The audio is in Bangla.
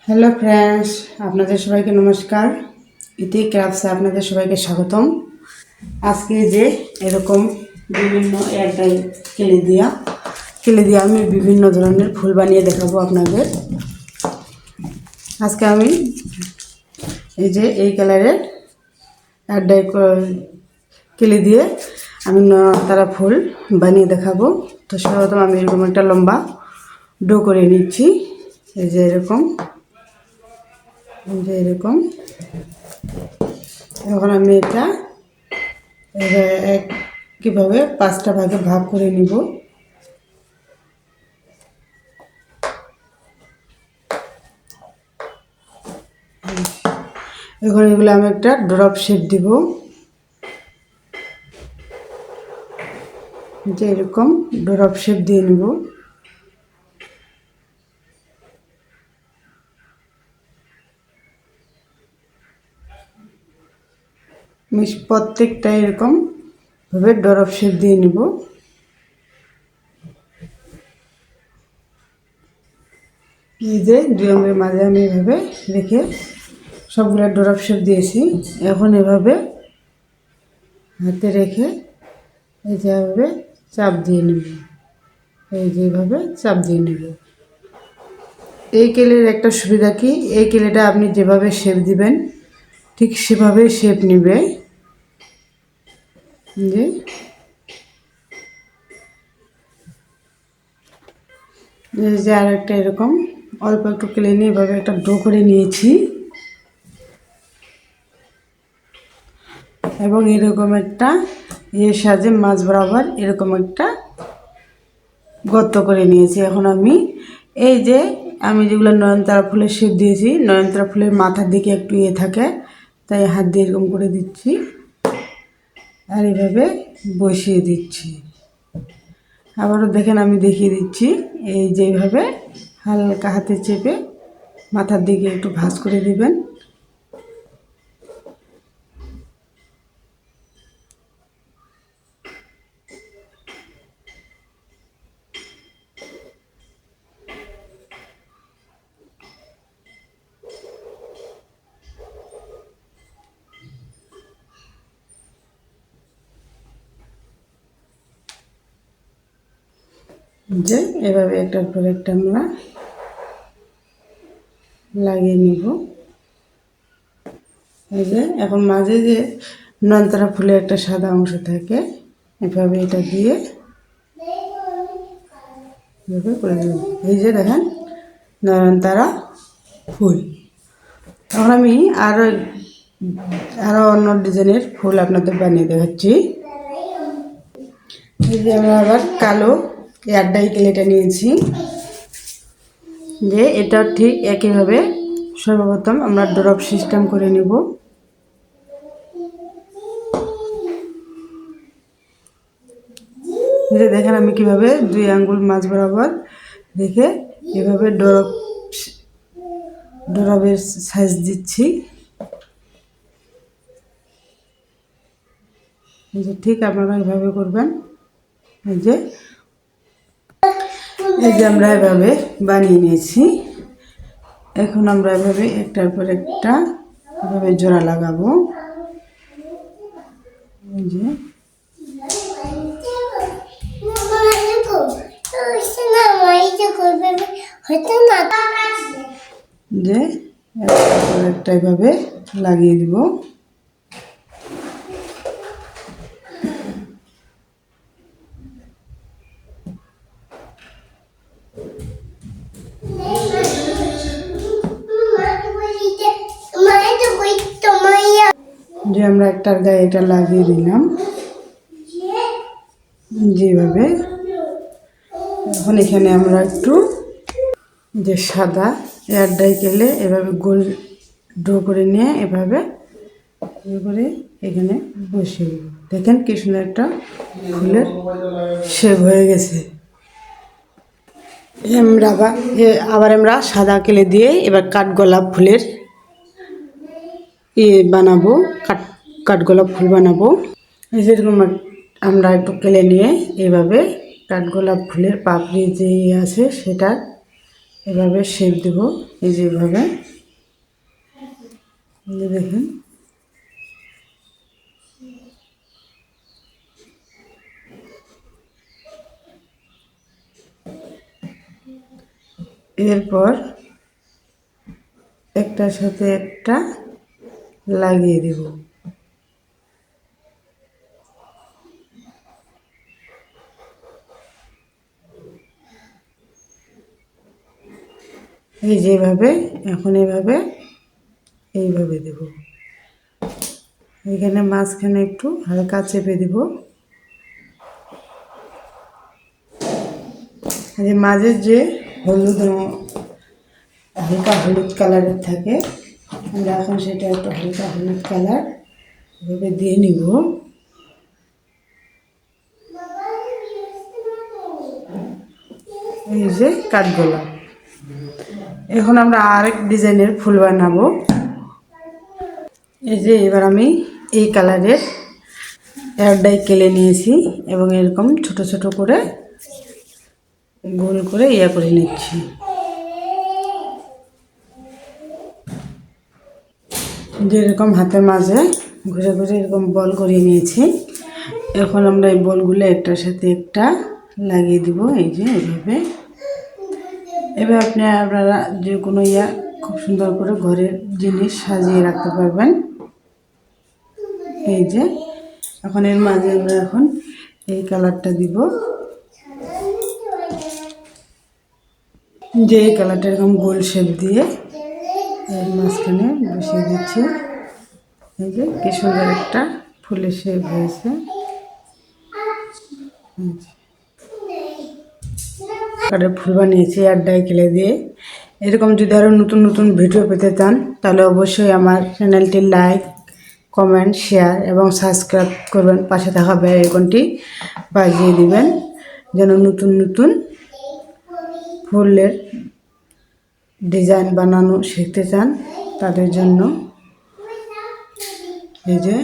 হ্যালো ফ্রেন্ডস, আপনাদের সবাইকে নমস্কার। ইতি ক্রাফটসে আপনাদের সবাইকে স্বাগতম। আজকে যে এরকম বিভিন্ন এয়ারটাই কেলে দিয়ে আমি বিভিন্ন ধরনের ফুল বানিয়ে দেখাবো আপনাদের। আজকে আমি এই যে এই কালারের এয়ারটাই কেলে দিয়ে আমি তারা ফুল বানিয়ে দেখাবো। তো সর্বপ্রথম আমি এরকম একটা লম্বা ডো করে নিচ্ছি। এই যে এরকম এখন আমি এটা কীভাবে 5টা ভাগে ভাগ করে নিব। এখন এগুলো আমি একটা ড্রপ শেপ দিব, যে এরকম ড্রপ শেপ দিয়ে নিব। প্রত্যেকটা এরকম ভাবে ড্রপ শেপ দিয়ে নিব। এই যে 2 আঙুলের মাঝে আমি এভাবে রেখে সবগুলো ড্রপ শেপ দিয়েছি। এখন এভাবে হাতে রেখে এই যেভাবে চাপ দিয়ে নেব, এই যেভাবে চাপ দিয়ে নেব। এই কেলের একটা সুবিধা কি, এই কেলেটা আপনি যেভাবে শেপ দিবেন ঠিক সেভাবে শেপ নেবে। যে আর একটা এরকম অল্প একটু কেলে নিয়ে এভাবে একটা ডো করে নিয়েছি, এবং এরকম একটা এর সাহায্যে মাছ বরাবর এরকম একটা গর্ত করে নিয়েছি। এখন আমি এই যে আমি যেগুলো নয়নতারা ফুলের শেপ দিয়েছি, নয়নতারা ফুলের মাথার দিকে একটু থাকে, তাই হাত দিয়ে এরকম করে দিচ্ছি আর এভাবে বসিয়ে দিচ্ছি। আবারও দেখেন, আমি দেখিয়ে দিচ্ছি। এই যেভাবে হালকা হাতে চেপে মাথার দিকে একটু ভাঁজ করে দিবেন। যে এভাবে একটার পর একটা আমরা লাগিয়ে নিব। এই যে এখন মাঝে যে নয়নতারা ফুলের একটা সাদা অংশ থাকে, এভাবে এটা দিয়ে এভাবে করে দেব। এই যে দেখেন নয়নতারা ফুল। এখন আমি আরও অন্য ডিজাইনের ফুল আপনাদের বানিয়ে দেখাচ্ছি। এই যে আমরা আবার কালো এয়ারডাই কেলেটা নিয়েছি, যে এটা ঠিক একইভাবে সর্বপ্রথম আমরা ড্রপ সিস্টেম করে নেব। এই যে দেখেন আমি কিভাবে 2 আঙ্গুল মাঝ বরাবর রেখে এভাবে ড্রপের সাইজ দিচ্ছি। এই যে ঠিক আপনারা এভাবে করবেন। এই যে আমরা এভাবে বানিয়ে নিয়েছি। এখন আমরা এভাবে একটার পর একটা এভাবে জোড়া লাগাবো। এই যে একটা এভাবে লাগিয়ে দিব। যে আমরা একটার গায়ে এটা লাগিয়ে দিলাম যেভাবে। এখন এখানে আমরা একটু যে সাদা এয়ারডাই কেলে এভাবে গোল ড্র করে নিয়ে এভাবে করে এখানে বসিয়ে দেব। দেখেন কি সুন্দর একটা ফুলের শেপ হয়ে গেছে। আবার আমরা সাদা কেলে দিয়ে এবার কাঠগোলাপ ফুলের বানাবো, কাঠগোলাপ ফুল বানাবো। যেরকম আমরা একটু কেলে নিয়ে এইভাবে কাঠগোলাপ ফুলের পাপড়ি যে আছে সেটা এভাবে শেপ দেব, এই যে এভাবে, এই যে দেখুন। এরপর একটার সাথে একটা লাগিয়ে দেব। এই যেভাবে, এখন এইভাবে দেব। এখানে মাঝখানে একটু হালকা চেপে দেব। যে মাঝের যে হলুদ, হালকা হলুদ কালারের থাকে, আমরা এখন সেটা একটু হালকা হলুদ কালার এভাবে দিয়ে নিব। এই যে কাঠগোলাপ। এখন আমরা আরেক ডিজাইনের ফুল বানাবো। এই যে এবার আমি এই কালারের এয়ার ডাই কেলে নিয়েছি এবং এরকম ছোট ছোট করে গোল করে করে নিচ্ছি। যেরকম হাতের মাঝে ঘুরে ঘুরে এরকম বল করিয়ে নিয়েছি। এখন আমরা এই বলগুলো একটার সাথে একটা লাগিয়ে দিব। এই যে এইভাবে, এবার আপনারা যে কোনো খুব সুন্দর করে ঘরের জিনিস সাজিয়ে রাখতে পারবেন। এই যে এখন এর মাঝে আমরা এখন এই কালারটা দিব, যে এই কালারটা এরকম গোল শেপ দিয়ে এর মাঝখানে বসিয়ে দিচ্ছি। এই যে কি সুন্দর একটা ফুলের শেপ হয়েছে। ফুল বানিয়েছি আর ডাই কেলে দিয়ে। এরকম যদি আরও নতুন নতুন ভিডিও পেতে চান তাহলে অবশ্যই আমার চ্যানেলটি লাইক, কমেন্ট, শেয়ার এবং সাবস্ক্রাইব করবেন। পাশে থাকা বেল আইকনটি বাজিয়ে দিবেন, যেন নতুন নতুন ফুলের ডিজাইন বানানো শিখতে চান তাদের জন্য। এই যে